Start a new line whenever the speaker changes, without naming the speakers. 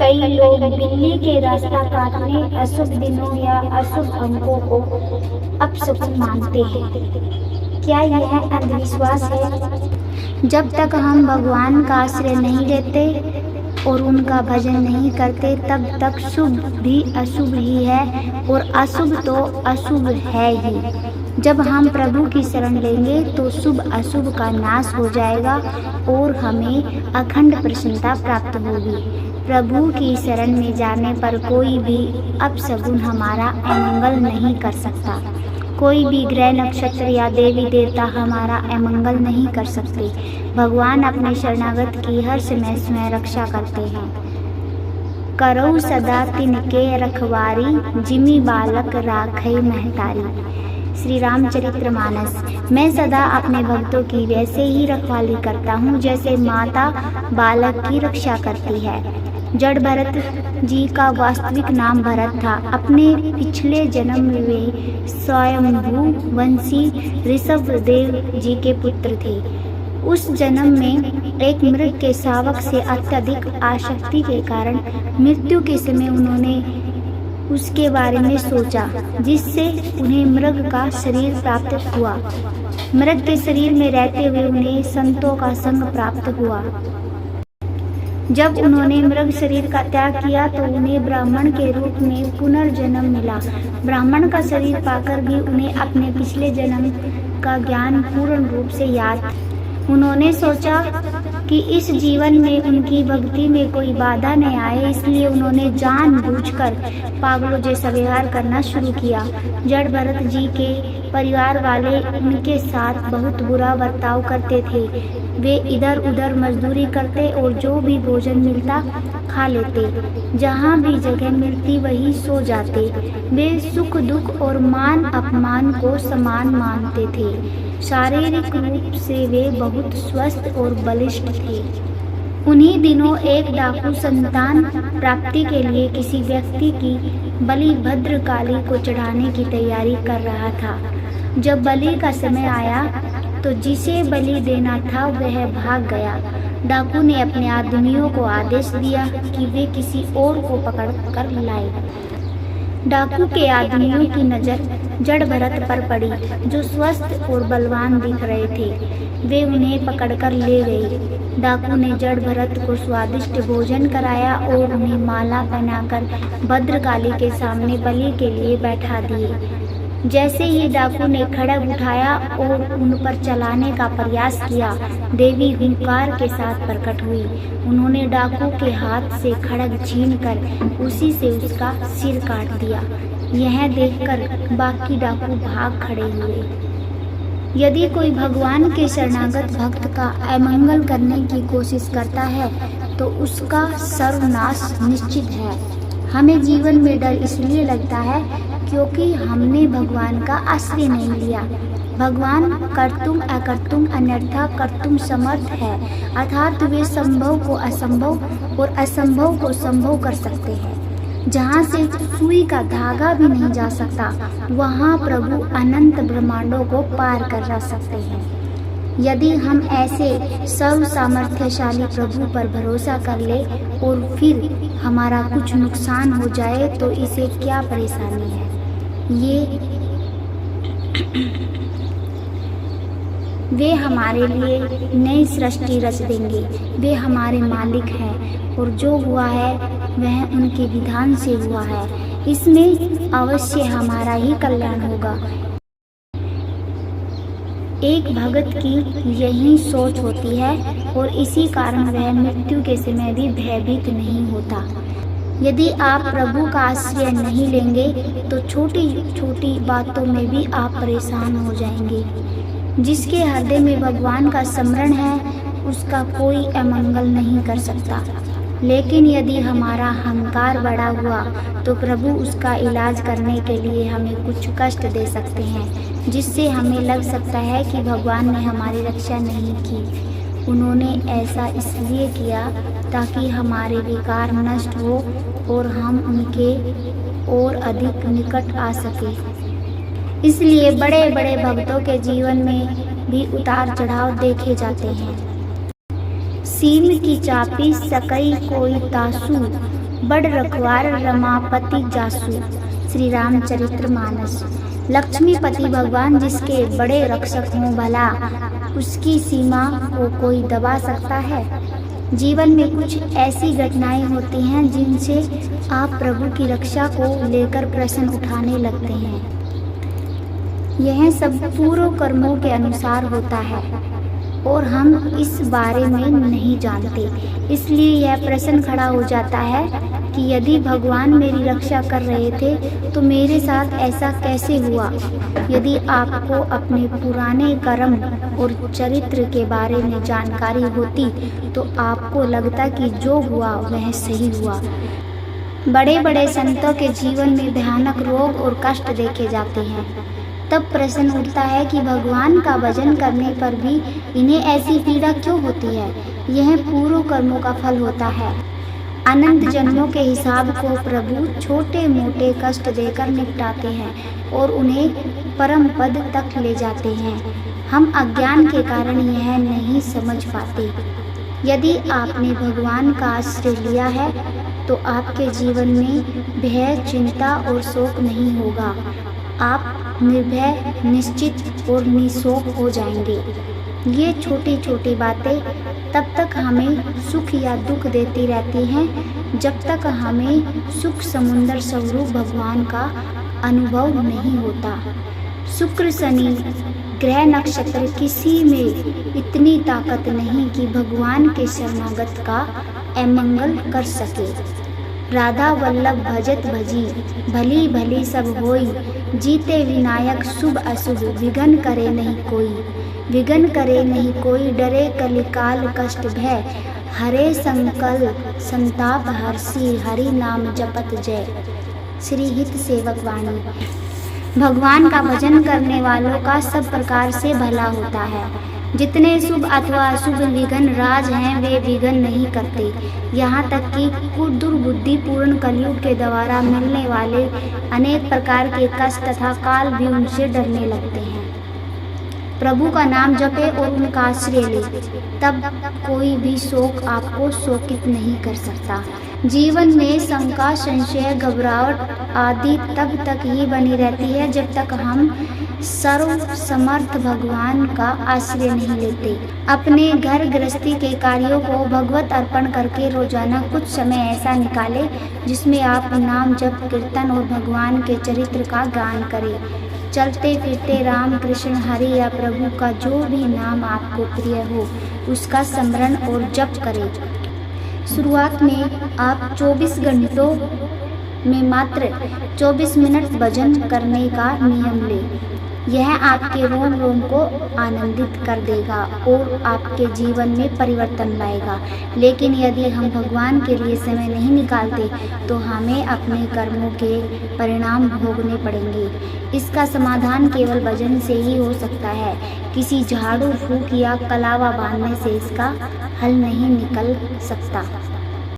कई लोग बिल्ली के रास्ता काटने, अशुभ दिनों या अशुभ अंकों को अपशकुन मानते हैं। क्या यह अंधविश्वास है? जब तक हम भगवान का आश्रय नहीं लेते और उनका भजन नहीं करते, तब तक शुभ भी अशुभ ही है और अशुभ तो अशुभ है ही। जब हम प्रभु की शरण लेंगे तो शुभ अशुभ का नाश हो जाएगा और हमें अखंड प्रसन्नता प्राप्त होगी। प्रभु की शरण में जाने पर कोई भी अपशगुन हमारा अमंगल नहीं कर सकता। कोई भी ग्रह नक्षत्र या देवी देवता हमारा अमंगल नहीं कर सकते। भगवान अपने शरणागत की हर समय स्वयं रक्षा करते हैं। करौ सदा तिनके रखवारी, जिमि बालक राखै महतारी। श्री रामचरितमानस। मैं सदा अपने भक्तों की वैसे ही रखवाली करता हूँ जैसे माता बालक की रक्षा करती है। जड़ भरत जी का वास्तविक नाम भरत था। अपने पिछले जन्म में वे स्वयंभू वंशी ऋषभदेव जी के पुत्र थे। उस जन्म में एक मृग के शावक से अत्यधिक आसक्ति के कारण मृत्यु के समय उन्होंने उसके बारे में सोचा, जिससे उन्हें मृग का शरीर प्राप्त हुआ। मृग के शरीर में रहते हुए उन्हें संतों का संग प्राप्त हुआ। जब उन्होंने मृग शरीर का त्याग किया तो उन्हें ब्राह्मण के रूप में पुनर्जन्म मिला। ब्राह्मण का शरीर पाकर भी उन्हें अपने पिछले जन्म का ज्ञान पूर्ण रूप से याद। उन्होंने सोचा कि इस जीवन में उनकी भक्ति में कोई बाधा न आए, इसलिए उन्होंने जानबूझकर पागलों जैसा व्यवहार करना शुरू किया। जड़ भरत जी के परिवार वाले उनके साथ बहुत बुरा बर्ताव करते थे। वे इधर उधर मजदूरी करते और जो भी भोजन मिलता खा लेते। जहाँ भी जगह मिलती वहीं सो जाते। वे सुख दुख और मान अपमान को समान मानते थे। शारीरिक रूप से वे बहुत स्वस्थ और बलिष्ठ थे। उन्हीं दिनों एक डाकू संतान प्राप्ति के लिए किसी व्यक्ति की बलि भद्रकाली को चढ़ाने की तैयारी कर रहा था। जब बलि का समय आया तो जिसे बलि देना था वह भाग गया। डाकू ने अपने आदमियों को आदेश दिया कि वे किसी और को पकड़ कर लाए। डाकू के आदमियों की नज़र जड़ भरत पर पड़ी, जो स्वस्थ और बलवान दिख रहे थे। वे उन्हें पकड़कर ले गए। डाकू ने जड़ भरत को स्वादिष्ट भोजन कराया और उन्हें माला पहनाकर भद्रकाली के सामने बलि के लिए बैठा दिए। जैसे ही डाकू ने खड्ग उठाया और उन पर चलाने का प्रयास किया, देवी हुंकार के साथ प्रकट हुई। उन्होंने डाकू के हाथ से खड्ग छीनकर उसी से उसका सिर काट दिया। यह देखकर बाकी डाकू भाग खड़े हुए। यदि कोई भगवान के शरणागत भक्त का अमंगल करने की कोशिश करता है तो उसका सर्वनाश निश्चित है। हमें जीवन में डर इसलिए लगता है क्योंकि हमने भगवान का आश्रय नहीं लिया। भगवान कर्तुम अकर्तुम अन्यथा कर्तुम समर्थ है, अर्थात वे संभव को असंभव और असंभव को संभव कर सकते हैं। जहाँ से सुई का धागा भी नहीं जा सकता, वहाँ प्रभु अनंत ब्रह्मांडों को पार कर सकते हैं। यदि हम ऐसे सर्व सामर्थ्यशाली प्रभु पर भरोसा कर ले और फिर हमारा कुछ नुकसान हो जाए तो इसे क्या परेशानी है। वे हमारे लिए नई सृष्टि रच देंगे। वे हमारे मालिक हैं और जो हुआ है वह उनके विधान से हुआ है। इसमें अवश्य हमारा ही कल्याण होगा। एक भगत की यही सोच होती है और इसी कारण वह मृत्यु के समय भी भयभीत नहीं होता। यदि आप प्रभु का आश्रय नहीं लेंगे तो छोटी छोटी बातों में भी आप परेशान हो जाएंगे। जिसके हृदय में भगवान का स्मरण है उसका कोई अमंगल नहीं कर सकता। लेकिन यदि हमारा अहंकार बड़ा हुआ तो प्रभु उसका इलाज करने के लिए हमें कुछ कष्ट दे सकते हैं, जिससे हमें लग सकता है कि भगवान ने हमारी रक्षा नहीं की। उन्होंने ऐसा इसलिए किया ताकि हमारे विकार नष्ट हो और हम उनके और अधिक निकट आ सके। इसलिए बड़े बड़े भक्तों के जीवन में भी उतार चढ़ाव देखे जाते हैं। सीम की चापी सकई कोई तासु, बड़ रखवार रमापति जासु। श्री रामचरितमानस। लक्ष्मीपति भगवान जिसके बड़े रक्षक हों, भला उसकी सीमा को कोई दबा सकता है। जीवन में कुछ ऐसी घटनाएं होती हैं जिनसे आप प्रभु की रक्षा को लेकर प्रश्न उठाने लगते हैं। यह सब पूर्व कर्मों के अनुसार होता है और हम इस बारे में नहीं जानते। इसलिए यह प्रश्न खड़ा हो जाता है कि यदि भगवान मेरी रक्षा कर रहे थे तो मेरे साथ ऐसा कैसे हुआ। यदि आपको अपने पुराने कर्म और चरित्र के बारे में जानकारी होती तो आपको लगता कि जो हुआ वह सही हुआ। बड़े बड़े संतों के जीवन में भयानक रोग और कष्ट देखे जाते हैं। तब प्रश्न उठता है कि भगवान का भजन करने पर भी इन्हें ऐसी पीड़ा क्यों होती है। यह पूर्व कर्मों का फल होता है। अनंत जन्मों के हिसाब को प्रभु छोटे मोटे कष्ट देकर निपटाते हैं और उन्हें परम पद तक ले जाते हैं। हम अज्ञान के कारण यह नहीं समझ पाते। यदि आपने भगवान का आश्रय लिया है तो आपके जीवन में भय, चिंता और शोक नहीं होगा। आप निर्भय, निश्चित और निशोक हो जाएंगे। ये छोटी छोटी बातें तब तक हमें सुख या दुख देती रहती हैं जब तक हमें सुख समुद्र स्वरूप भगवान का अनुभव नहीं होता। शुक्र, शनि, ग्रह, नक्षत्र किसी में इतनी ताकत नहीं कि भगवान के शरणागत का अमंगल कर सके। राधा वल्लभ भजत भजी, भली भली सब होई, जीते विनायक शुभ अशुभ, विघन करे नहीं कोई। विघन करे नहीं कोई, डरे कलिकाल कष्ट भय, हरे संकल्प संताप हर्षि, हरि नाम जपत जय। श्री हित सेवक वाणी। भगवान का भजन करने वालों का सब प्रकार से भला होता है। जितने शुभ अथवा अशुभ विघ्न राज हैं वे विघ्न नहीं करते। यहाँ तक कि दुर्बुद्धि पूर्ण कलयुग के द्वारा मिलने वाले अनेक प्रकार के कष्ट तथा काल भी उनसे डरने लगते हैं। प्रभु का नाम जपे और उनका आश्रय ले, तब कोई भी शोक आपको शोकित नहीं कर सकता। जीवन में शंका, संशय, घबराहट आदि तब तक ही बनी रहती है जब तक हम सर्व समर्थ भगवान का आश्रय नहीं लेते। अपने घर गृहस्थी के कार्यों को भगवत अर्पण करके रोजाना कुछ समय ऐसा निकालें जिसमें आप नाम जप, कीर्तन और भगवान के चरित्र का गान करें। चलते फिरते राम, कृष्ण, हरि या प्रभु का जो भी नाम आपको प्रिय हो उसका स्मरण और जप करें। शुरुआत में आप 24 घंटों में मात्र 24 मिनट भजन करने का नियम लें। यह आपके रोम रोम को आनंदित कर देगा और आपके जीवन में परिवर्तन लाएगा। लेकिन यदि हम भगवान के लिए समय नहीं निकालते तो हमें अपने कर्मों के परिणाम भोगने पड़ेंगे। इसका समाधान केवल भजन से ही हो सकता है। किसी झाड़ू फूंक या कलावा बांधने से इसका हल नहीं निकल सकता।